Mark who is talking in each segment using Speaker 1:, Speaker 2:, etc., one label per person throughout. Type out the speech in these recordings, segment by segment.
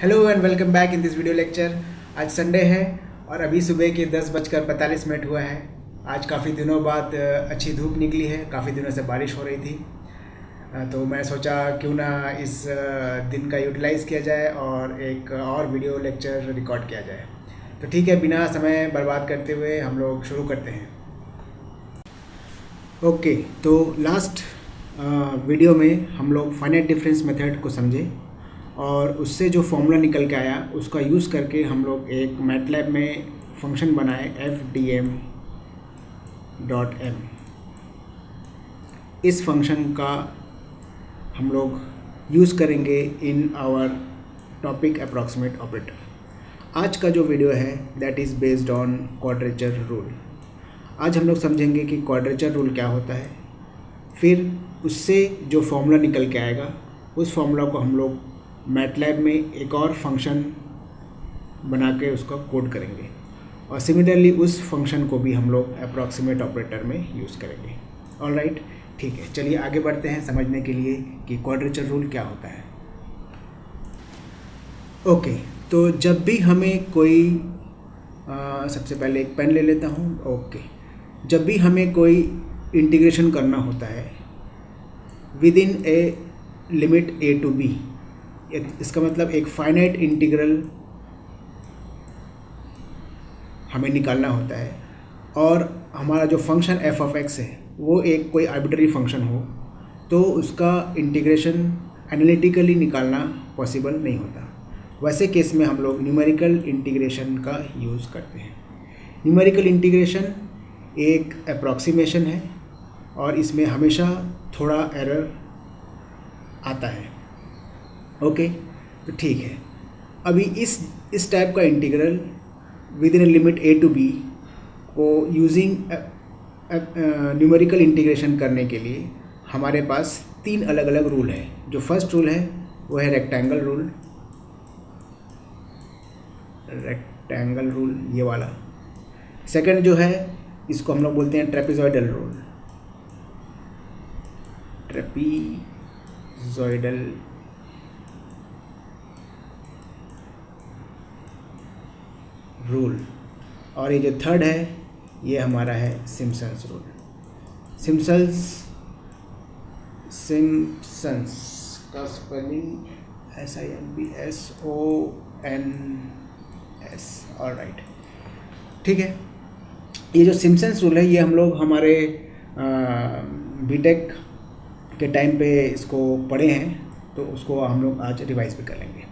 Speaker 1: Hello and welcome back in this video lecture. आज Sunday है और अभी सुबह के 10:45 हुआ है। आज काफ़ी दिनों बाद अच्छी धूप निकली है, काफ़ी दिनों से बारिश हो रही थी। तो मैं सोचा क्यों ना इस दिन का यूटिलाइज़ किया जाए और एक और वीडियो लेक्चर रिकॉर्ड किया जाए। तो ठीक है, बिना समय बर्बाद करते हुए हम लोग शुरू करते हैं। ओके, तो लास्ट वीडियो में हम लोग फाइनाइट डिफरेंस मेथड को समझे और उससे जो फॉर्मूला निकल के आया उसका यूज़ करके हम लोग एक मैटलैब में फंक्शन बनाए fdm.m। इस फंक्शन का हम लोग यूज़ करेंगे in our topic approximate operator. आज का जो वीडियो है that is based on quadrature rule. आज हम लोग समझेंगे कि क्वाड्रेचर रूल क्या होता है, फिर उससे जो फॉर्मूला निकल के आएगा उस फॉर्मूला को हम लोग मैटलैब में एक और फंक्शन बना के उसका कोड करेंगे और सिमिलरली उस फंक्शन को भी हम लोग अप्रॉक्सीमेट ऑपरेटर में यूज़ करेंगे। ऑलराइट, ठीक है, चलिए आगे बढ़ते हैं समझने के लिए कि क्वाड्रेचर रूल क्या होता है। ओके, तो जब भी हमें कोई सबसे पहले एक पेन ले लेता हूँ। ओके, जब भी हमें कोई इंटीग्रेशन करना होता है with in a limit a to b, इसका मतलब एक फाइनाइट इंटीग्रल हमें निकालना होता है और हमारा जो फंक्शन f of x है वो एक कोई आर्बिट्ररी फंक्शन हो तो उसका इंटीग्रेशन एनालिटिकली निकालना पॉसिबल नहीं होता। वैसे केस में हम लोग न्यूमेरिकल इंटीग्रेशन का यूज़ करते हैं। न्यूमेरिकल इंटीग्रेशन एक अप्रॉक्सीमेशन है और इसमें हमेशा थोड़ा एरर आता है। ओके, तो ठीक है, अभी इस टाइप का integral with in a limit a to b को यूजिंग न्यूमेरिकल इंटीग्रेशन करने के लिए हमारे पास 3 अलग अलग रूल हैं। जो फर्स्ट रूल है वो है रेक्टेंगल रूल, ये वाला। सेकंड जो है इसको हम लोग बोलते हैं ट्रेपेजॉइडल रूल और ये जो थर्ड है ये हमारा है सिम्पसन्स रूल। सिम्पसन्स का स्पेलिंग SIMPSONS। ऑलराइट, ठीक है। ये जो सिम्पसन्स रूल है ये हम लोग हमारे बीटेक के टाइम पे इसको पढ़े हैं, तो उसको हम लोग आज रिवाइज भी कर लेंगे।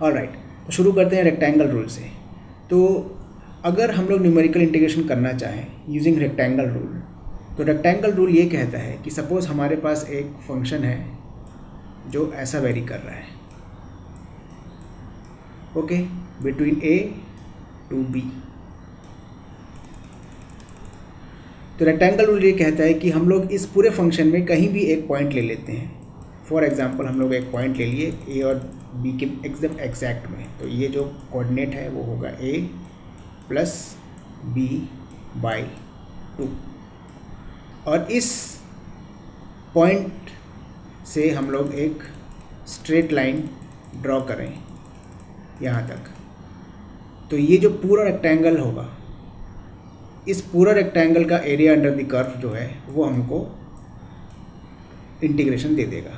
Speaker 1: ऑलराइट, तो शुरू करते हैं रेक्टेंगल रूल से। तो अगर हम लोग न्यूमेरिकल इंटीग्रेशन करना चाहें यूजिंग रेक्टेंगल रूल, तो रेक्टेंगल रूल ये कहता है कि सपोज़ हमारे पास एक फंक्शन है जो ऐसा वेरी कर रहा है, okay, between a to b। तो रेक्टेंगल रूल ये कहता है कि हम लोग इस पूरे फंक्शन में कहीं भी एक पॉइंट ले लेते हैं। फॉर एग्जांपल हम लोग एक पॉइंट ले लिए a और b के एकदम एग्जैक्ट में, तो ये जो कोऑर्डिनेट है वो होगा a + b/2 और इस पॉइंट से हम लोग एक स्ट्रेट लाइन ड्रॉ करें यहाँ तक। तो ये जो पूरा रेक्टेंगल होगा, इस पूरा रेक्टेंगल का एरिया अंडर द कर्व जो है वो हमको इंटीग्रेशन दे देगा।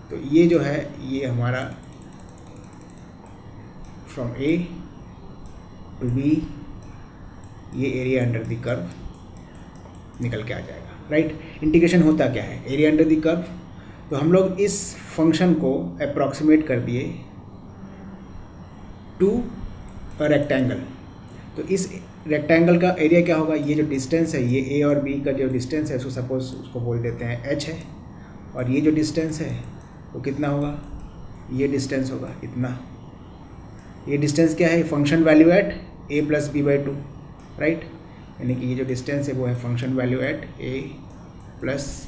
Speaker 1: तो ये जो है ये हमारा फ्रॉम a to b ये एरिया अंडर द कर्व निकल के आ जाएगा। राइट, इंटीग्रेशन होता क्या है, एरिया अंडर द कर्व। तो हम लोग इस फंक्शन को अप्रॉक्सीमेट कर दिए टू अ रेक्टेंगल। तो इस रेक्टेंगल का एरिया क्या होगा, ये जो डिस्टेंस है, ये a और b का जो डिस्टेंस है सपोज उसको बोल देते हैं h है, और ये जो डिस्टेंस है वो कितना होगा, ये डिस्टेंस होगा इतना। ये डिस्टेंस क्या है, function value at a + b/2। Right, यानी कि ये जो डिस्टेंस है वो है function value at a +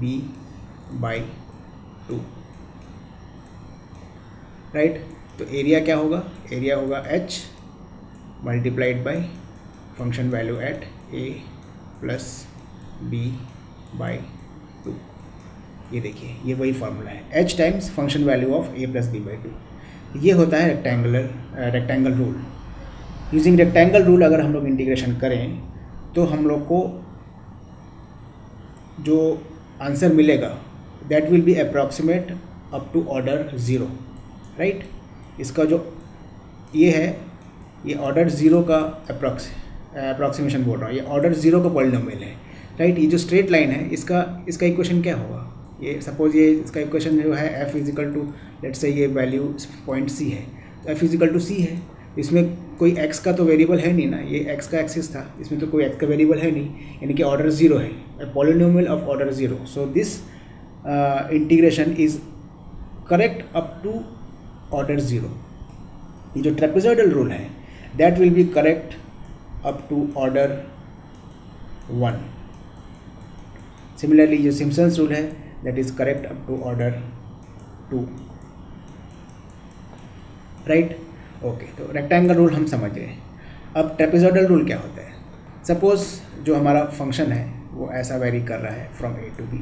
Speaker 1: b/2। Right, तो एरिया क्या होगा, एरिया होगा h × function value at a + b/2। ये देखिए, ये वही फार्मूला है, h times function value of a + b/2। ये होता है rectangle rule. Using rectangle rule अगर हम लोग इंटीग्रेशन करें तो हम लोग को जो आंसर मिलेगा that will be approximate up to order 0, right. इसका जो ये है, ये ऑर्डर 0 का अप्रॉक्सीमेशन बोल रहा हूँ, ये ऑर्डर 0 का पॉलिनोमियल है, राइट। ये जो स्ट्रेट लाइन है इसका इक्वेशन क्या होगा, ये सपोज ये इसका इक्वेशन जो है f is equal to, let's say ये वैल्यू पॉइंट C है, तो f इजिकल टू C है। इसमें कोई x का तो वेरिएबल है नहीं ना, ये x का एक्सिस था, इसमें तो कोई x का वेरिएबल है नहीं, यानी कि ऑर्डर 0 है, a polynomial of order 0। So this integration is correct up to order 0। ये जो ट्रेपेजॉइडल रूल है that will be correct up to order 1। Similarly जो सिम्पसन्स रूल है that is correct up to order 2, right. Okay, तो rectangle rule हम समझ गए। अब ट्रेपेजॉइडल रूल क्या होता है। सपोज जो हमारा फंक्शन है वो ऐसा वेरी कर रहा है फ्रॉम A टू B।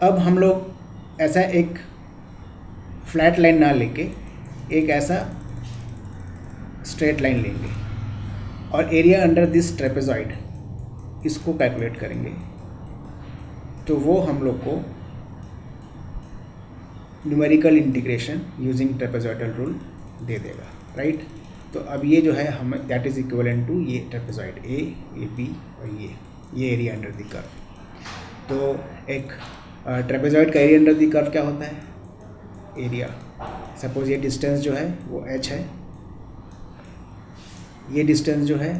Speaker 1: अब हम लोग ऐसा एक फ्लैट लाइन ना लेके एक ऐसा स्ट्रेट लाइन लेंगे और एरिया अंडर दिस ट्रेपेजॉइड इसको कैलकुलेट करेंगे, तो वो हम लोग को numerical integration using trapezoidal rule दे देगा, राइट। तो अब ये जो है हम दैट इज इक्विवेलेंट टू ये ट्रेपेजॉइड ए बी और ये एरिया अंडर द कर्व। तो एक ट्रेपेजॉइड का एरिया अंडर द कर्व क्या होता है, एरिया। सपोज ये डिस्टेंस जो है वो h है, ये डिस्टेंस जो है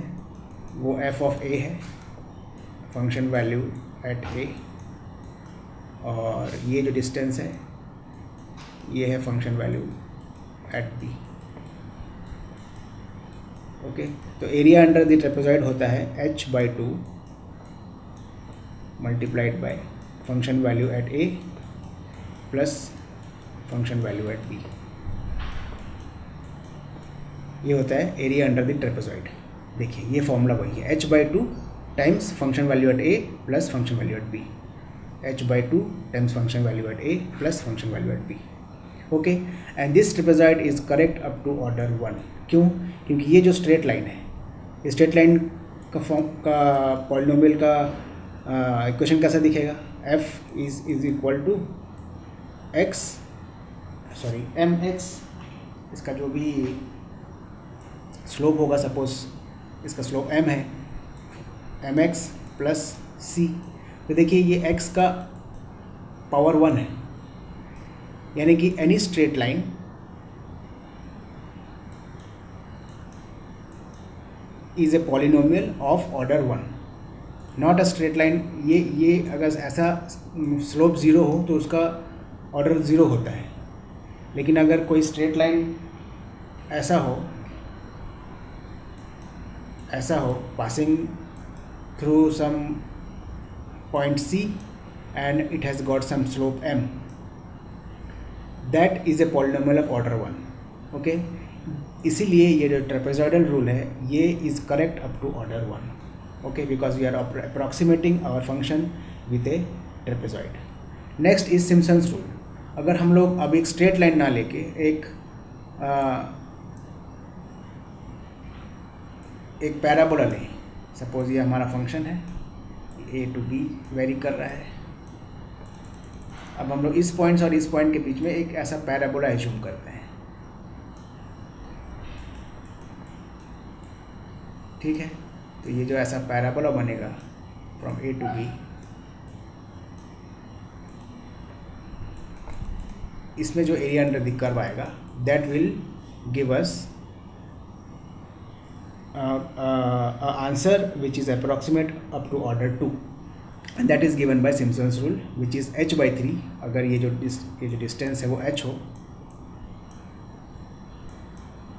Speaker 1: वो f ऑफ a है, फंक्शन वैल्यू एट a, और ये जो डिस्टेंस है ये है function value at b। Okay, तो एरिया अंडर द ट्रेपेजॉइड होता है h/2 multiplied by function value at a plus function value at b। ये होता है एरिया अंडर द ट्रेपेजॉइड। देखिए ये फॉर्मूला वही है, h/2 times function value at a plus function value at b, h/2 times function value at a plus function value at b। Okay, and this trapezoid is correct up to order 1। क्यों? क्योंकि ये जो straight line है, straight line का form का polynomial का equation कैसा दिखेगा, f is equal to mx, इसका जो भी स्लोप होगा, सपोज इसका स्लोप m है, mx प्लस c। तो देखिए ये x का पावर 1 है, यानी कि any straight line is a polynomial of order 1, not a straight line. ये अगर ऐसा स्लोप 0 हो तो उसका ऑर्डर 0 होता है, लेकिन अगर कोई स्ट्रेट लाइन ऐसा हो passing through some point C and it has got some slope m, that is a polynomial of order 1। Okay, इसीलिए ये जो ट्रेपेजॉइडल रूल है ये is correct up to order 1। Okay, because we are approximating our function with a trapezoid. Next is Simpson's rule. अगर हम लोग अब एक स्ट्रेट लाइन ना लेके एक पैराबोला लें, सपोज ये हमारा फंक्शन है a टू b वेरी कर रहा है। अब हम लोग इस पॉइंट्स और इस पॉइंट के बीच में एक ऐसा पैराबोला एज्यूम करते हैं, ठीक है। तो ये जो ऐसा पैराबोला बनेगा फ्रॉम a टू b, इसमें जो एरिया अंडर द कर्व आएगा that will give us answer which is approximate up to order 2, and that is given by Simpson's rule which is h/3। अगर ये जो डिस्टेंस है वो h हो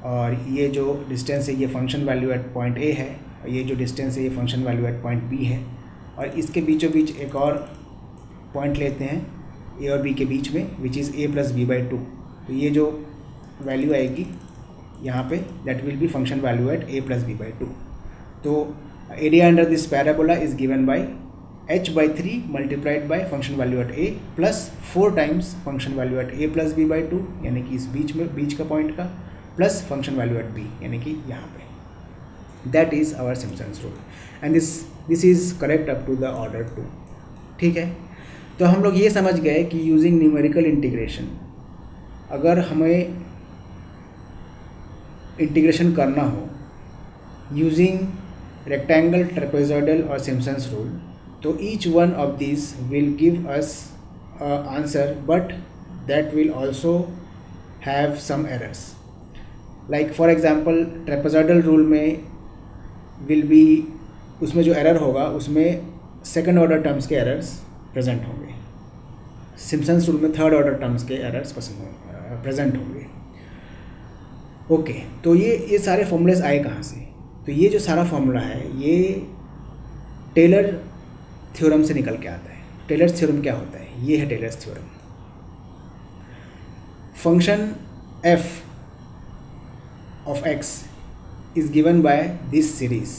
Speaker 1: और ये जो डिस्टेंस है ये function value at point A है, और ये जो डिस्टेंस है ये function value at point B है, और इसके बीचों बीच एक और पॉइंट लेते हैं A और B के बीच में which is a plus b/2। तो ये जो वैल्यू आएगी यहाँ पे that will be function value at a plus b/2। तो area under this parabola is given by h/3 multiplied by function value at a plus 4 times function value at A plus B by 2, यानी कि इस बीच का point का, plus function value at B, यानी कि यहाँ पे। That is our Simpson's rule and this is correct up to the order 2। ठीक है, तो हम लोग ये समझ गए कि यूजिंग न्यूमेरिकल इंटीग्रेशन, अगर हमें इंटीग्रेशन करना हो यूजिंग रेक्टेंगल, ट्रेपेजॉइडल और सिम्पसन्स रूल, तो each one of this will give us answer, but that will also have some errors. Like for example trapezoidal rule में विल बी, उसमें जो error होगा उसमें सेकंड ऑर्डर टर्म्स के errors present होंगे। Simpson's rule में third order terms के errors present होंगे। ओके, तो ये सारे फॉर्मूलेस आए कहाँ से? तो ये जो सारा फॉर्मूला है ये टेलर थ्योरम से निकल के आता है। टेलर्स थ्योरम क्या होता है? ये है Taylor's theorem. Function f of x is given by this series.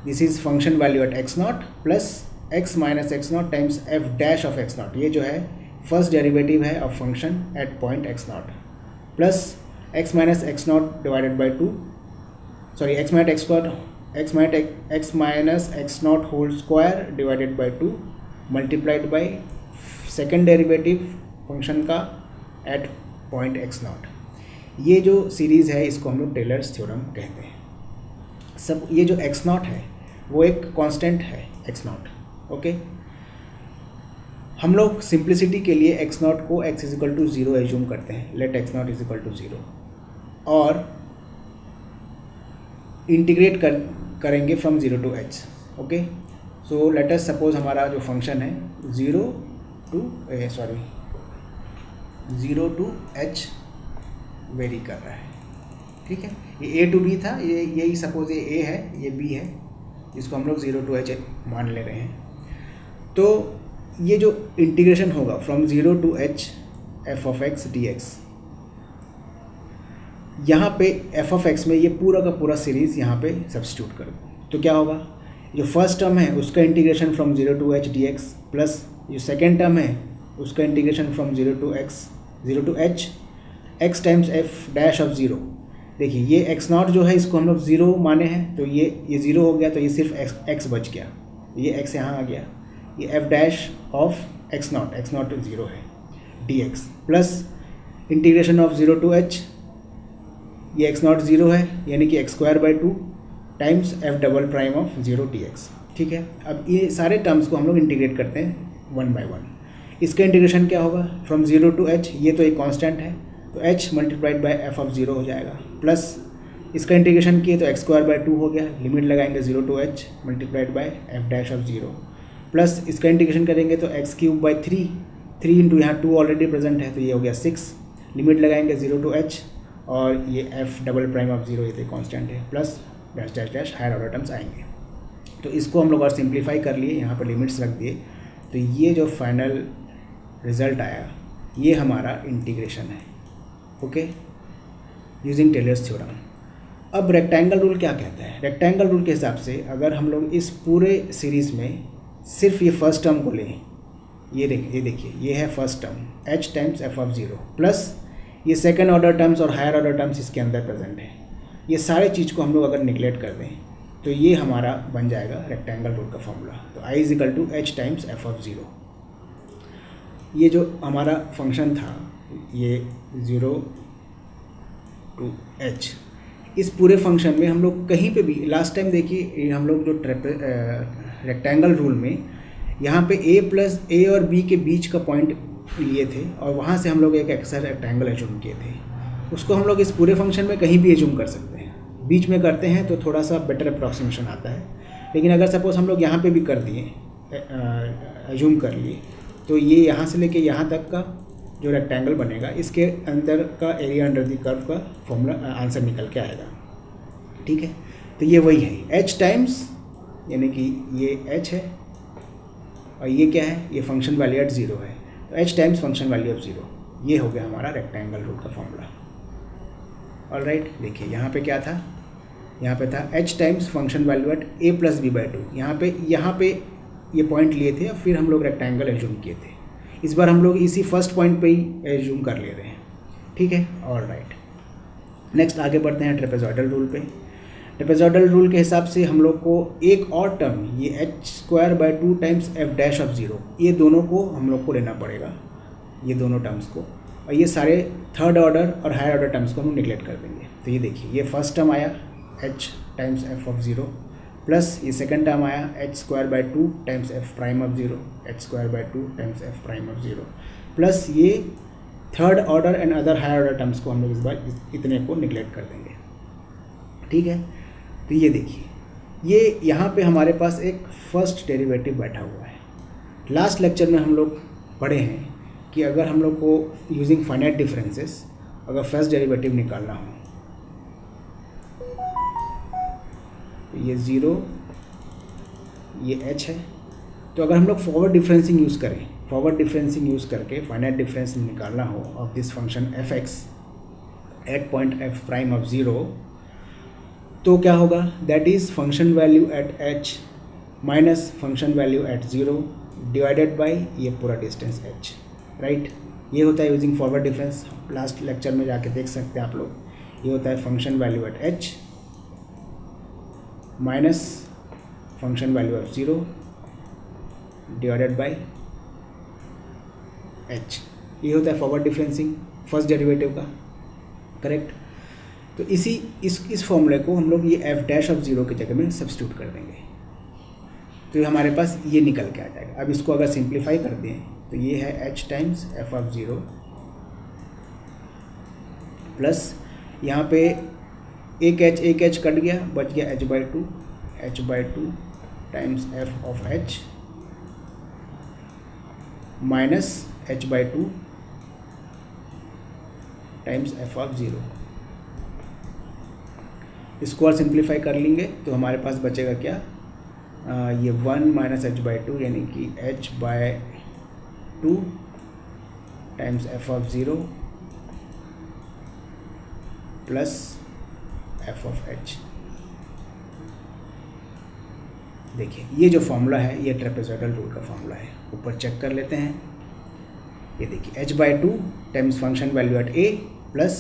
Speaker 1: This is function value at x naught plus x minus x naught times f dash of x naught. ये जो है first derivative है of function at point x naught plus x minus x naught divided by 2, sorry x minus x naught whole square divided by 2 multiplied by second derivative function का at point x naught। ये जो series है इसको हम लोग tailors theorem कहते हैं। सब ये जो x naught है वो एक कांस्टेंट है x naught। ओके, हम लोग सिंप्लिसिटी के लिए x naught को x इजिकल टू 0 एज्यूम करते हैं, let x naught equal to 0, और इंटीग्रेट करेंगे from 0 to h। Okay, so let us suppose हमारा जो फंक्शन है 0 टू h वेरी कर रहा है। ठीक है, ये a टू b था, ये यही सपोज ये a है, ये b है, इसको हम लोग 0 टू h मान ले रहे हैं। तो ये जो इंटीग्रेशन होगा from 0 to h f of x dx, यहाँ पे f of x में ये पूरा का पूरा सीरीज़ यहाँ पे सब्स्टिट्यूट कर दो, तो क्या होगा? जो फर्स्ट टर्म है उसका integration from 0 to h dx plus जो सेकेंड टर्म है उसका integration from 0 to h x times f dash of 0। देखिए ये x नॉट जो है इसको हम लोग 0 माने हैं, तो ये 0 हो गया, तो ये सिर्फ x बच गया, ये x यहाँ आ गया, ये f dash of x naught 0 है dx plus integration of 0 to h, ये x नॉट 0 है यानी कि x square by 2 times f double prime of 0 dx। ठीक है, अब ये सारे टर्म्स को हम लोग इंटीग्रेट करते हैं वन बाय वन। इसका इंटीग्रेशन क्या होगा? फ्रॉम 0 टू h, ये तो एक कांस्टेंट है, तो h multiplied by f of 0 हो जाएगा, प्लस इसका इंटीग्रेशन किए तो x स्क्वायर बाय 2 हो गया, लिमिट लगाएंगे 0 to h multiplied by f dash of 0, plus इसका इंटीग्रेशन करेंगे तो x क्यूब बाई 3 इंटू यहाँ 2 ऑलरेडी प्रेजेंट है तो ये हो गया 6, लिमिट लगाएंगे 0 टू h, और ये f डबल प्राइम ऑफ 0 ये तो कॉन्स्टेंट है, plus dash dash dash higher order terms आएंगे। तो इसको हम लोग और सिंप्लीफाई कर लिए, यहाँ पर लिमिट्स रख दिए, तो ये जो फाइनल रिजल्ट आया ये हमारा इंटीग्रेशन है। Okay, using Taylor's theorem. अब रेक्टेंगल रूल क्या कहता है? रेक्टेंगल रूल के हिसाब से अगर हम लोग इस पूरे सीरीज़ में सिर्फ ये फर्स्ट टर्म को लें, ये देखिए ये है first term h times f of 0 plus ये सेकंड ऑर्डर टर्म्स और हायर ऑर्डर टर्म्स इसके अंदर प्रेजेंट है, ये सारे चीज़ को हम लोग अगर निगलेक्ट कर दें तो ये हमारा बन जाएगा रेक्टेंगल रूल का फॉर्मूला। तो i is equal to h times f of 0। ये जो हमारा फंक्शन था ये 0 टू h, इस पूरे फंक्शन में हम लोग कहीं पे भी, लास्ट टाइम देखिए हम लोग जो रेक्टेंगल रूल में यहाँ पे a और b के बीच का पॉइंट लिए थे और वहाँ से हम लोग एक एक्स्ट्रा रेक्टेंगल एज्यूम किए थे, उसको हम लोग इस पूरे फंक्शन में कहीं भी एज्यूम कर सकते हैं। बीच में करते हैं तो थोड़ा सा बेटर अप्रॉक्सीमेशन आता है, लेकिन अगर सपोज हम लोग यहाँ पे भी कर दिए, एज्यूम कर लिए, तो ये यहाँ से लेके यहाँ तक का जो रेक्टेंगल बनेगा इसके अंदर का एरिया अंडर द कर्व का फॉर्मूला आंसर निकल के आएगा। ठीक है, तो ये वही है h टाइम्स, यानी कि ये h है और ये क्या है, ये फंक्शन वैल्यू एट 0 है, तो h times function value of 0, ये हो गया हमारा रेक्टेंगल रूल का फॉर्मूला। ऑलराइट, देखिए यहाँ पे क्या था, यहाँ पे था h times function value at a plus B by 2। यहाँ पे ये पॉइंट लिए थे और फिर हम लोग रेक्टेंगल एज्यूम किए थे। इस बार हम लोग इसी फर्स्ट पॉइंट पे ही एज्यूम कर ले रहे हैं, ठीक है। ऑल राइट, नेक्स्ट आगे बढ़ते हैं ट्रेपेजॉइडल रूल पे। ट्रेपेजॉइडल रूल के हिसाब से हम लोग को एक और टर्म, ये h²/2 times f dash of 0, ये दोनों को हम लोग को लेना पड़ेगा, ये दोनों टर्म्स को, और ये सारे थर्ड ऑर्डर और हायर ऑर्डर टर्म्स को हम निगलेक्ट कर देंगे। तो ये देखिए, ये फर्स्ट टर्म आया h times f of 0, plus ये सेकंड टर्म आया h²/2 times f prime of 0, h²/2 times f prime of 0, plus ये third order and other higher order terms को हम लोग इस बार इतने को निगलेक्ट कर देंगे, ठीक है। तो ये देखिए, ये यहाँ पे हमारे पास एक फर्स्ट डेरिवेटिव बैठा हुआ है। लास्ट लेक्चर में हम लोग पढ़े हैं कि अगर हम लोग को यूजिंग फाइनाइट डिफरेंसेस अगर फर्स्ट डेरिवेटिव निकालना हो तो ये 0, ये h है। तो अगर हम लोग फॉरवर्ड डिफरेंसिंग यूज़ करें, फॉरवर्ड डिफरेंसिंग यूज़ करके फाइनाइट डिफरेंस निकालना हो of this function f(x) at point f prime of 0, तो क्या होगा, that is function value at h minus function value at 0 divided by ये पूरा डिस्टेंस h, राइट। ये होता है using forward difference, last lecture में जाके देख सकते हैं आप लोग। ये होता है function value at h minus function value of 0 divided by h, ये होता है फॉरवर्ड डिफरेंसिंग फर्स्ट डेरिवेटिव का, करेक्ट। तो इस फॉर्मूले को हम लोग ये f डैश ऑफ 0 की जगह में सब्स्टिट्यूट कर देंगे, तो ये हमारे पास ये निकल के आ जाएगा। अब इसको अगर सिंप्लीफाई कर दें तो ये है h times f of 0 plus यहाँ पे एक h कट गया, बच गया h/2 times f of h minus h/2 times f of 0। इसको और सिंप्लीफाई कर लेंगे तो हमारे पास बचेगा क्या, ये 1 माइनस h/2 यानी कि h/2 times f of 0 plus f of h। देखिए, ये जो फॉर्मूला है ये ट्रेपेजॉइडल रूल का फॉर्मूला है, ऊपर चेक कर लेते हैं। ये देखिए, h/2 times function value at a plus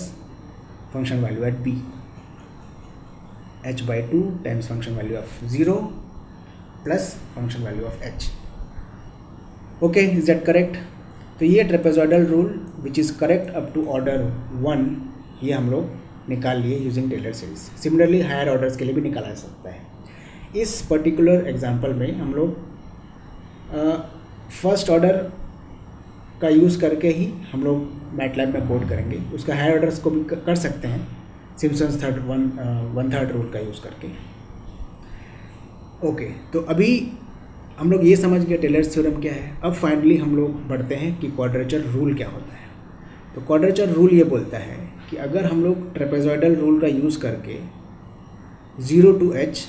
Speaker 1: function value at b, h/2 times function value of 0 plus function value of h। Okay, is that correct? तो ये trapezoidal rule which is correct up to order 1, ये हम लोग निकाल लिए using Taylor series. Similarly higher orders के लिए भी निकाला जा सकता है। इस पर्टिकुलर एग्जांपल में हम लोग फर्स्ट ऑर्डर का यूज़ करके ही हम लोग मैटलैब में कोड करेंगे। उसका हायर ऑर्डर्स को भी कर सकते हैं सिम्पसन्स वन थर्ड रूल का यूज़ करके। ओके, तो अभी हम लोग ये समझ गए टेलर्स थ्योरम क्या है। अब फाइनली हम लोग बढ़ते हैं कि क्वाड्रेचर रूल क्या होता है। तो क्वाड्रेचर रूल ये बोलता है कि अगर हम लोग ट्रेपेजॉइडल रूल का यूज़ करके 0 to h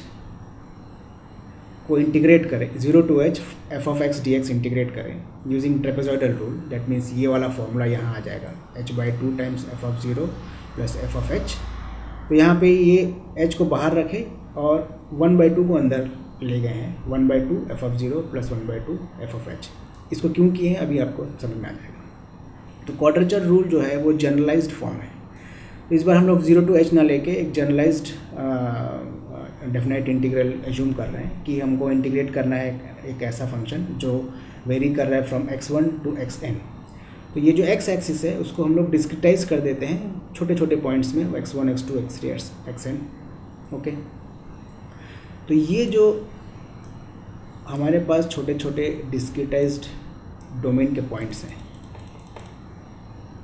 Speaker 1: को इंटीग्रेट करें, 0 to h f of x dx integrate करें using trapezoidal rule, that means ये वाला फॉर्मूला यहाँ आ जाएगा h/2 times f of 0 plus f of h। तो यहाँ पे ये h को बाहर रखें और 1/2 को अंदर ले गए हैं, 1/2 f of 0 plus 1/2 f of h। इसको क्यों किए हैं अभी आपको समझ में आ जाएगा। तो क्वाड्रेचर रूल जो है वो जनरलाइज्ड फॉर्म है। तो इस बार हम लोग 0 to h ना लेके एक जनरलाइज्ड डेफिनेट इंटीग्रल एज्यूम कर रहे हैं कि हमको इंटीग्रेट करना है एक ऐसा फंक्शन जो वेरी कर रहा है फ्रॉम x1 to xn। तो ये जो x एक्सिस है उसको हम लोग डिस्क्रिटाइज कर देते हैं छोटे छोटे पॉइंट्स में, x1 x2 x3 xn। Okay, तो ये जो हमारे पास छोटे छोटे डिस्क्रिटाइज्ड डोमेन के पॉइंट्स हैं,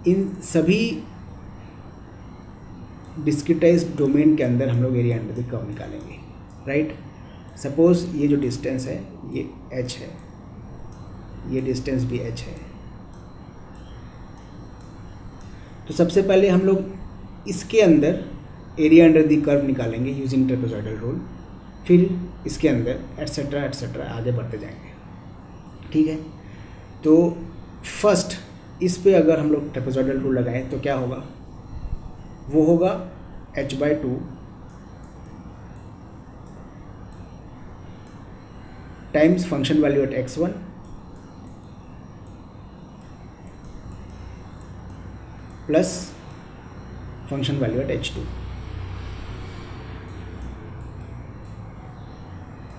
Speaker 1: इन सभी डिस्क्रिटाइज्ड डोमेन के अंदर हम लोग एरिया अंडर द कर्व निकालेंगे, राइट। सपोज ये जो डिस्टेंस है ये h है, ये डिस्टेंस भी h है। तो सबसे पहले हम लोग इसके अंदर एरिया अंडर द कर्व निकालेंगे यूजिंग ट्रेपेजॉइडल रूल, फिर इसके अंदर एटसेट्रा एटसेट्रा आगे बढ़ते जाएंगे, ठीक है। तो फर्स्ट इस पे अगर हम लोग ट्रेपेजॉइडल रूल लगाएं तो क्या होगा, वो होगा h/2 times function value at x1 plus function value at h2,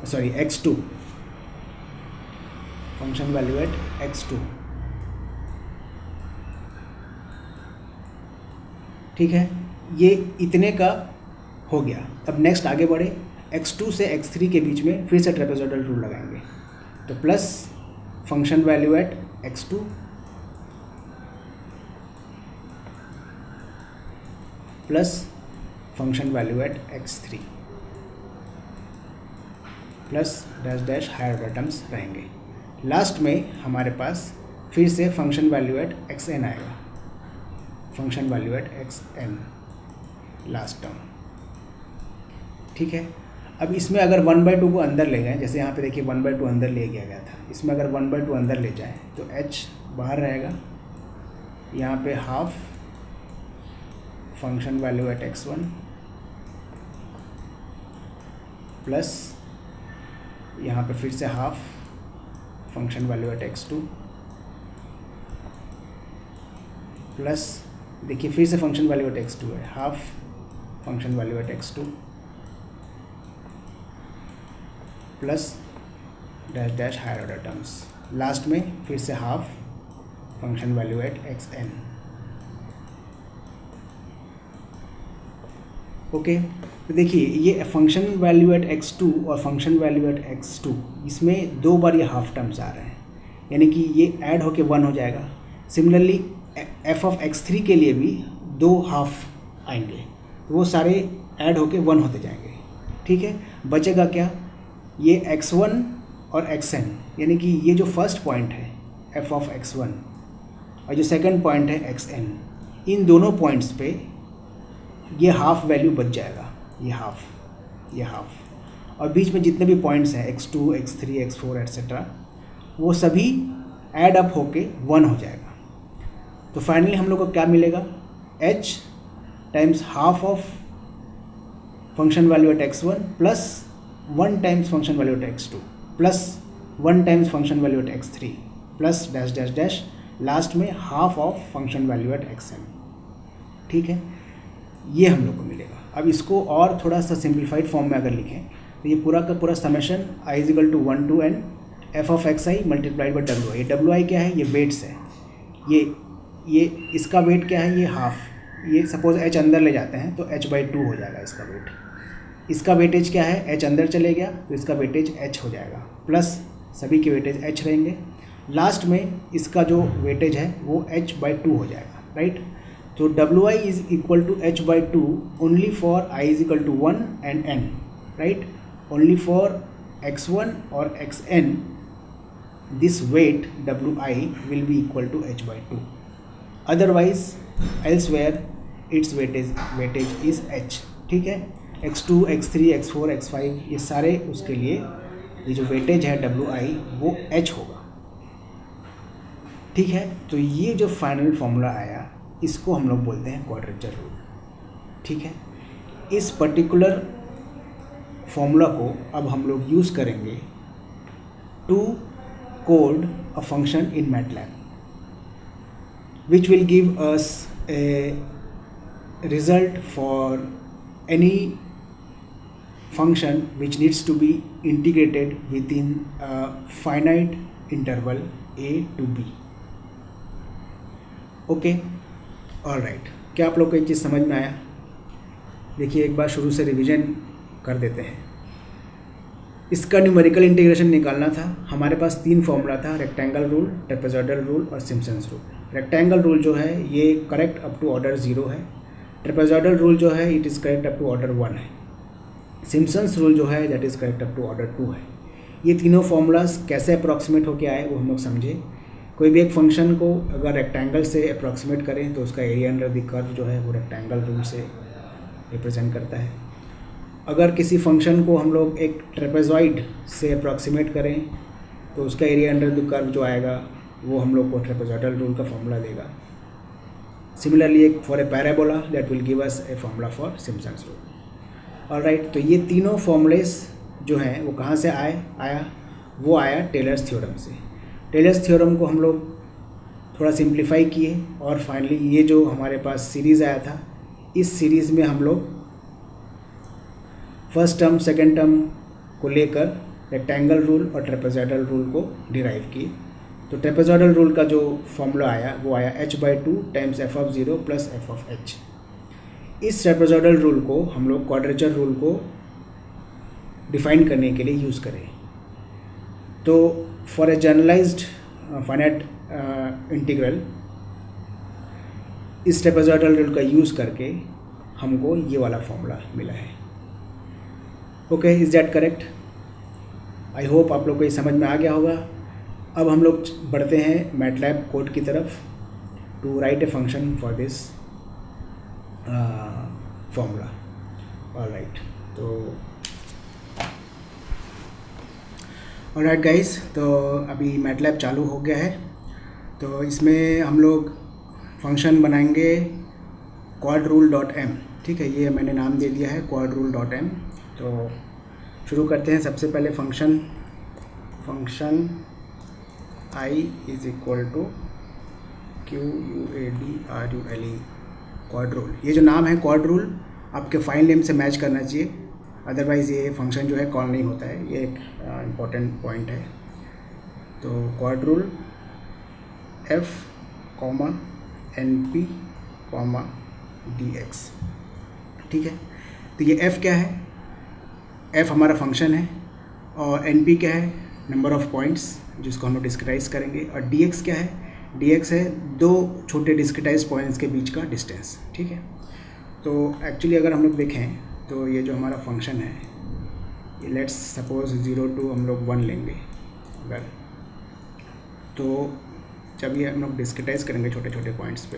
Speaker 1: sorry x2, function value at x2। ठीक है, ये इतने का हो गया। अब नेक्स्ट आगे बढ़े, x2 से x3 के बीच में फिर से ट्रेपेजॉइडल रूल लगाएंगे, तो plus function value at x2 plus function value at x3 plus dash dash higher order terms रहेंगे। लास्ट में हमारे पास फिर से फंक्शन वैल्यू एट xn आएगा, function value at xn last term. ठीक है, अब इसमें अगर 1/2 को अंदर ले गए, जैसे यहाँ पे देखिए 1/2 अंदर ले गया गया था, इसमें अगर 1/2 अंदर ले जाए तो h बाहर रहेगा, यहाँ पे half function value at x1 plus यहाँ पे फिर से half function value at x2 plus देखिए फिर से फंक्शन वैल्यू एट x2 है, half function value at x2 plus dash dash higher order terms. Last में फिर से half function value at xn। Okay, तो देखिए ये फंक्शन वैल्यू एट x2 और फंक्शन वैल्यू एट x2, इसमें दो बार ये हाफ टर्म्स आ रहे हैं, यानी कि ये ऐड होके 1 हो जाएगा। सिमिलरली f ऑफ x3 के लिए भी दो हाफ आएंगे, तो वो सारे ऐड होके 1 होते जाएंगे। ठीक है, बचेगा क्या, ये x1 और xn, यानी कि ये जो फर्स्ट पॉइंट है f ऑफ x1 और जो सेकंड पॉइंट है xn, इन दोनों पॉइंट्स पे ये हाफ वैल्यू बच जाएगा, ये हाफ, और बीच में जितने भी पॉइंट्स हैं x2, x3, x4 एट्सेट्रा, वो सभी ऐड अप होके 1 हो जाएगा। तो फाइनली हम लोग को क्या मिलेगा, h times half of function value at x1 plus 1 times function value at x2 plus 1 times function value at x3 plus dash dash dash, last में half of function value at xn। ठीक है, ये हम लोग को मिलेगा। अब इसको और थोड़ा सा सिंप्लीफाइड फॉर्म में अगर लिखें तो ये पूरा का पूरा summation i = 1 to n f of xi multiplied by wi। ये wi क्या है, ये वेट्स है, ये इसका वेट क्या है, ये हाफ, ये सपोज h अंदर ले जाते हैं तो h/2 हो जाएगा इसका वेट। इसका वेटेज क्या है, h अंदर चले गया तो इसका वेटेज h हो जाएगा, प्लस सभी के वेटेज h रहेंगे। लास्ट में इसका जो वेटेज है वो h/2 हो जाएगा, राइट। तो wi = h/2 only for i = 1 and n, right. Only for x1 और xn this weight wi will be equal to h/2, otherwise elsewhere its weightage is h। ठीक है, x2, x3, x4, x5 ये सारे उसके लिए ये जो वेटेज है wi वो h होगा। ठीक है, तो ये जो फाइनल फॉर्मूला आया इसको हम लोग बोलते हैं क्वाड्रेचर रूल। ठीक है, इस पर्टिकुलर फॉर्मूला को अब हम लोग यूज़ करेंगे to code a function in MATLAB which will give us a result for any function which needs to be integrated within a finite interval a to b। Okay, alright, क्या आप लोग को एक चीज़ समझ में आया? देखिए एक बार शुरू से रिवीजन कर देते हैं। इसका न्यूमेरिकल इंटीग्रेशन निकालना था, हमारे पास 3 फॉर्मूला था, रेक्टेंगल रूल, ट्रेपेजॉइडल रूल और सिम्पसन्स रूल। रेक्टेंगल रूल जो है ये करेक्ट अप टू ऑर्डर 0 है, ट्रेपेजॉइडल रूल जो है it is correct up to order 1 है, सिम्पसन्स रूल जो है that is correct up to order 2 है। ये तीनों फॉर्मूलाज कैसे अप्रॉक्सीमेट होके आए वो हम लोग समझे। कोई भी एक फंक्शन को अगर रेक्टेंगल से अप्रॉक्सीमेट करें तो उसका एरिया अंडर द कर्व जो है वो रेक्टेंगल रूल से रिप्रेजेंट करता है। अगर किसी फंक्शन को हम लोग एक ट्रेपेजॉइड से अप्रॉक्सीमेट करें तो उसका एरिया अंडर द कर्व जो आएगा वो हम लोग को ट्रेपेजॉइडल रूल का फॉर्मूला देगा। सिमिलरली एक for a parabola that will give us a formula for Simpson's rule. Alright, तो ये तीनों फॉर्मूलेस जो हैं वो कहाँ से आया वो आया टेलर्स थ्योरम से। टेलर्स थ्योरम को हम लोग थोड़ा सिंप्लीफाई किए और फाइनली ये जो हमारे पास सीरीज़ आया था, इस सीरीज़ में हम लोग फर्स्ट टर्म सेकेंड टर्म को लेकर रेक्टेंगल रूल और ट्रेपेजॉइडल रूल को डिराइव किए। तो ट्रेपेजॉइडल रूल का जो फॉर्मूला आया वो आया h/2 times f(0) plus f(h). इस ट्रेपेजॉइडल रूल को हम लोग क्वाड्रेचर रूल को डिफाइन करने के लिए यूज़ करें। तो for a generalised finite integral इस ट्रेपेजॉइडल रूल का यूज़ करके हमको ये वाला फॉर्मूला मिला है। Okay, is that correct? I hope आप लोग को ये समझ में आ गया होगा। अब हम लोग बढ़ते हैं मैटलैब कोड की तरफ to write a function for this formula. Alright, तो ऑलराइट गाइस, तो अभी मैटलैब चालू हो गया है। तो इसमें हम लोग फंक्शन बनाएंगे quadrule.m। ठीक है, ये मैंने नाम दे दिया है quadrule.m। तो शुरू करते हैं। सबसे पहले function I is equal to QUADRULE, quadrule. ये जो नाम है क्वाड्रूल आपके फाइल नेम से मैच करना चाहिए, अदरवाइज़ ये फंक्शन जो है कॉल नहीं होता है। ये एक इम्पॉर्टेंट पॉइंट है। तो क्वाड्रूल f, NP, dx। ठीक है, तो ये f क्या है? f हमारा फंक्शन है और np क्या है? नंबर ऑफ़ पॉइंट्स जिसको हम लोग डिस्क्रिटाइज करेंगे। और dx क्या है? dx है दो छोटे डिस्क्रिटाइज पॉइंट्स के बीच का डिस्टेंस। ठीक है, तो एक्चुअली अगर हम लोग देखें तो ये जो हमारा फंक्शन है, ये लेट्स सपोज 0 to हम लोग 1 लेंगे अगर, तो जब ये हम लोग डिस्क्रिटाइज करेंगे छोटे छोटे पॉइंट्स पे,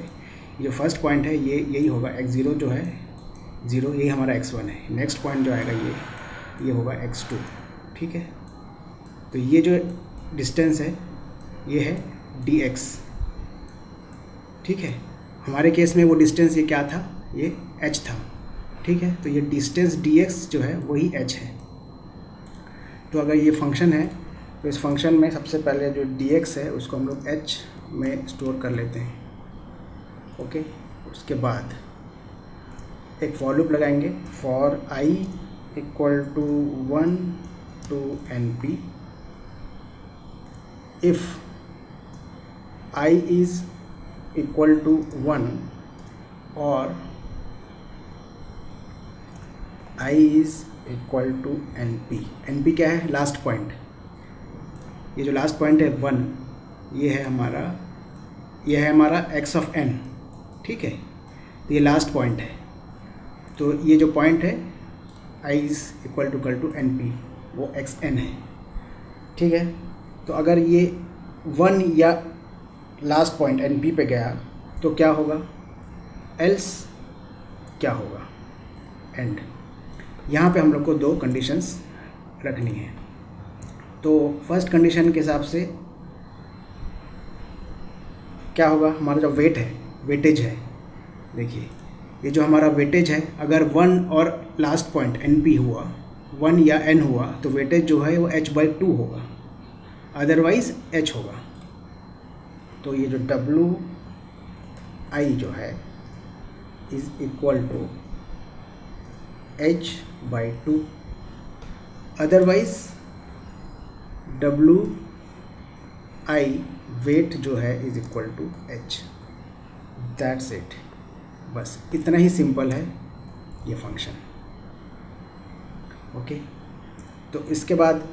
Speaker 1: ये फर्स्ट पॉइंट है ये यही होगा x0 जो है 0, यही हमारा x1 है। नेक्स्ट पॉइंट जो आएगा ये होगा x2। ठीक है, तो ये जो डिस्टेंस है ये है dx। ठीक है, हमारे केस में वो डिस्टेंस ये क्या था? ये h था। ठीक है, तो ये डिस्टेंस dx जो है वही h है। तो अगर ये फंक्शन है तो इस फंक्शन में सबसे पहले जो dx है उसको हम लोग h में स्टोर कर लेते हैं। ओके, उसके बाद एक फॉर लूप लगाएंगे, for I equal to 1 to NP if I is equal to 1 और I is equal to NP। NP क्या है? Last point. ये जो लास्ट पॉइंट है 1, ये है हमारा x of n। ठीक है, तो ये लास्ट पॉइंट है। तो ये जो पॉइंट है I is equal to NP, वो xn है। ठीक है, तो अगर ये 1 या लास्ट पॉइंट NP पे गया तो क्या होगा? एल्स क्या होगा? एंड। यहाँ पे हम लोग को दो कंडीशंस रखनी है। तो फर्स्ट कंडीशन के हिसाब से क्या होगा? हमारा जो वेटेज है, देखिए ये जो हमारा वेटेज है, अगर 1 और लास्ट पॉइंट NP हुआ, 1 या n हुआ, तो वेटेज जो है वो h/2 होगा, अदरवाइज h होगा। तो ये जो WI जो है is equal to h/2, otherwise WI weight जो है is equal to h। That's it, बस इतना ही सिंपल है ये फंक्शन। ओके, तो इसके बाद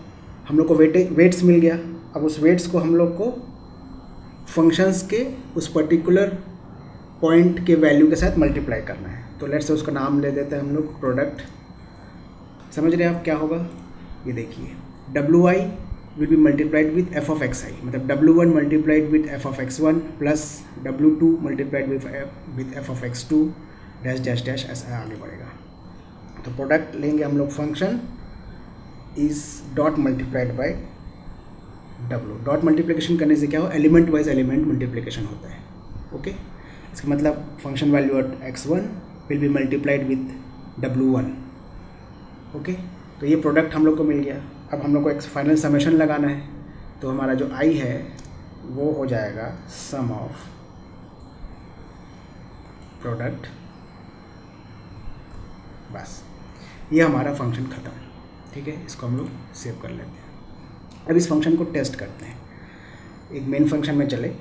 Speaker 1: हम लोग को वेट्स मिल गया। अब उस वेट्स को हम लोग को फंक्शंस के उस पर्टिकुलर पॉइंट के वैल्यू के साथ मल्टीप्लाई करना है। तो लेट्स से उसका नाम ले देते हैं हम लोग प्रोडक्ट। समझ रहे हैं आप क्या होगा? ये देखिए, WI will be multiplied with f of xi, मतलब W1 multiplied with f of x1 plus W2 multiplied with f of x2 dash dash dash ऐसा आगे बढ़ेगा। तो प्रोडक्ट लेंगे हम लोग, function is dot multiplied by W। Dot multiplication करने से क्या हो? एलिमेंट वाइज एलिमेंट मल्टीप्लिकेशन होता है। ओके, इसका मतलब function value at x1 will be multiplied with W1। Okay, तो ये प्रोडक्ट हम लोग को मिल गया। अब हम लोग को एक फाइनल समेशन लगाना है। तो हमारा जो I है वो हो जाएगा सम ऑफ प्रोडक्ट। बस ये हमारा फंक्शन ख़त्म। ठीक है, इसको हम लोग सेव कर लेते हैं। अब इस फंक्शन को टेस्ट करते हैं। एक मेन फंक्शन में चले।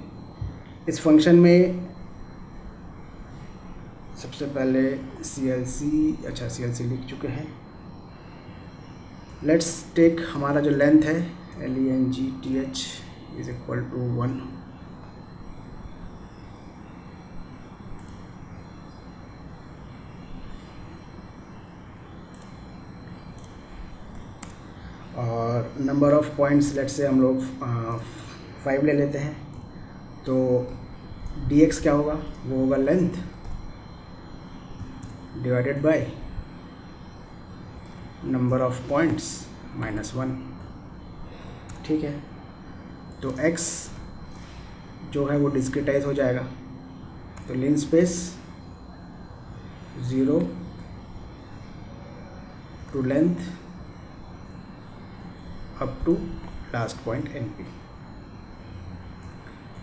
Speaker 1: इस फंक्शन में सबसे पहले CLC लिख चुके हैं। लेट्स टेक हमारा जो लेंथ है LENGTH इज इक्वल टू 1। और number of points let's say हम लोग 5 ले लेते हैं। तो dx क्या होगा, वो होगा length divided by number of points -1। ठीक है, तो x जो है वो डिस्क्रिटाइज हो जाएगा। तो linspace 0 to length up to last point NP।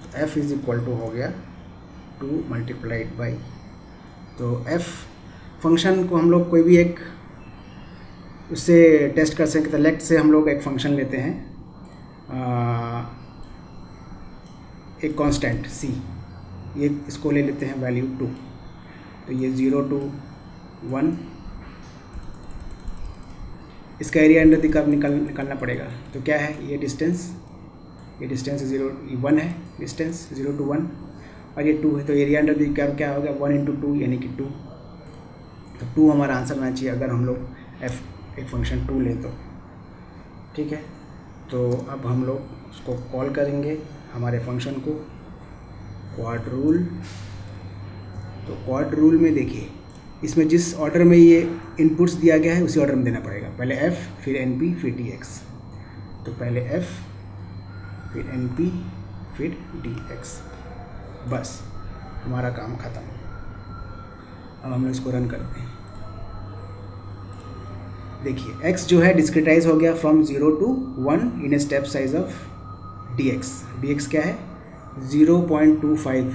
Speaker 1: तो f इज इक्वल टू हो गया 2 मल्टीप्लाइड बाई, तो f फंक्शन को हम लोग कोई भी एक उससे टेस्ट कर सकते हैं। लेट से हम लोग एक फंक्शन लेते हैं, एक कांस्टेंट c, ये इसको ले लेते हैं वैल्यू 2। तो ये 0 to 1, इसका एरिया अंडर द कर्व निकालना पड़ेगा। तो क्या है ये डिस्टेंस 1 है, डिस्टेंस 0 to 1, और ये 2 है। तो एरिया अंडर द कर्व क्या हो गया 1 into 2 यानी कि 2। तो 2 हमारा आंसर आना चाहिए अगर हम लोग एक फंक्शन 2 ले तो। ठीक है, तो अब हम लोग उसको कॉल करेंगे हमारे फंक्शन को क्वाड रूल। तो क्वाड रूल में देखिए, इसमें जिस ऑर्डर में ये इनपुट्स दिया गया है उसी ऑर्डर में देना पड़ेगा। पहले f फिर NP फिर dx। तो पहले f फिर NP फिर dx। बस हमारा काम ख़त्म। अब हम इसको रन करते हैं। देखिए x जो है डिस्क्रिटाइज हो गया from 0 to 1 in a step size of dx। dx क्या है 0.25।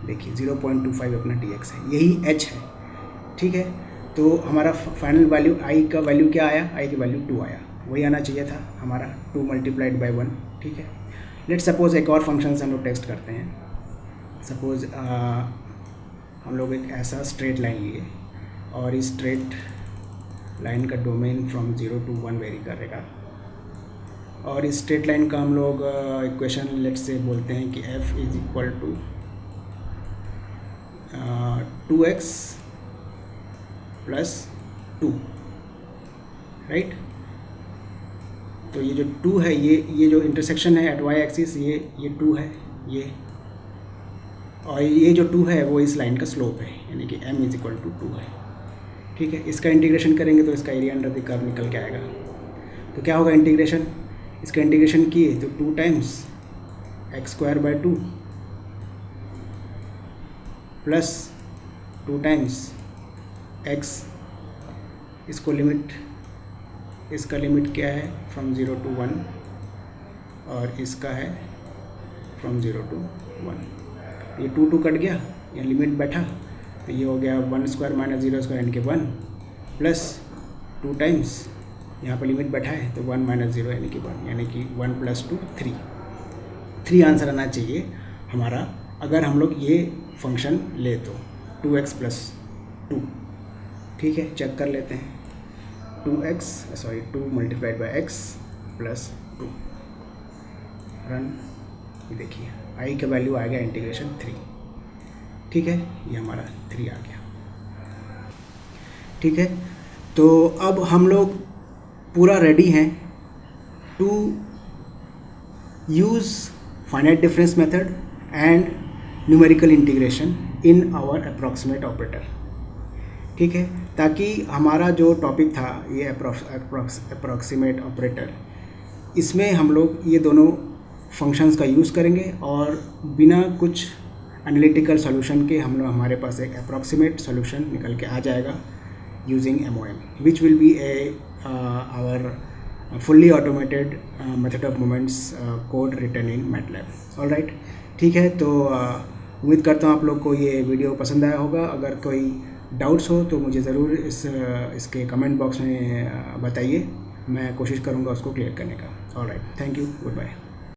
Speaker 1: देखिए 0.25 अपना dx है, यही h है। ठीक है, तो हमारा फाइनल वैल्यू i का वैल्यू क्या आया, i की वैल्यू 2 आया। वही आना चाहिए था हमारा 2 मल्टीप्लाइड बाई 1। ठीक है, लेट्स सपोज एक और फंक्शन से हम लोग टेस्ट करते हैं। सपोज हम लोग एक ऐसा स्ट्रेट लाइन लिए और इस स्ट्रेट लाइन का डोमेन फ्रॉम 0 to 1 वेरी करेगा, और इस स्ट्रेट लाइन का हम लोग इक्वेशन लेट्स से बोलते हैं कि f is equal to 2x प्लस 2, राइट। तो ये जो 2 है, ये जो इंटरसेक्शन है एट y एक्सिस, ये 2 है ये, और ये जो 2 है वो इस लाइन का स्लोप है, यानी कि m इज इक्वल टू 2 है। ठीक है, इसका इंटीग्रेशन करेंगे तो इसका एरिया अंडर द कर्व निकल के आएगा। तो क्या होगा इंटीग्रेशन, इसका इंटीग्रेशन किए तो 2 times x²/2 plus 2 times x, इसको लिमिट, इसका लिमिट क्या है फ्रॉम 0 to 1, और इसका है फ्रॉम 0 to 1। ये 2 कट गया, ये लिमिट बैठा, तो ये हो गया 1² - 0² यानी कि 1, प्लस 2 टाइम्स यहाँ पर लिमिट बैठा है तो 1 - 0 यानी कि 1, यानी कि 1 + 2 3 आंसर आना चाहिए हमारा अगर हम लोग ये फंक्शन ले तो 2x + 2। ठीक है, चेक कर लेते हैं। 2 multiplied by x plus 2, run. ये देखिए i का वैल्यू आ गया इंटीग्रेशन 3। ठीक है, ये हमारा 3 आ गया। ठीक है, तो अब हम लोग पूरा रेडी हैं to use finite difference method and numerical integration in our approximate operator. ठीक है, ताकि हमारा जो टॉपिक था ये अप्रॉक्सीमेट ऑपरेटर, इसमें हम लोग ये दोनों फंक्शंस का यूज़ करेंगे और बिना कुछ एनालिटिकल सॉल्यूशन के हम लोग, हमारे पास एक अप्रॉक्सीमेट सॉल्यूशन निकल के आ जाएगा using MOM, which will be our fully automated method of moments code written in MATLAB. All right, ठीक है। तो उम्मीद करता हूँ आप लोग को ये वीडियो पसंद आया होगा। अगर कोई डाउट्स हो तो मुझे ज़रूर इसके कमेंट बॉक्स में बताइए, मैं कोशिश करूँगा उसको क्लियर करने का। All right, thank you, good bye.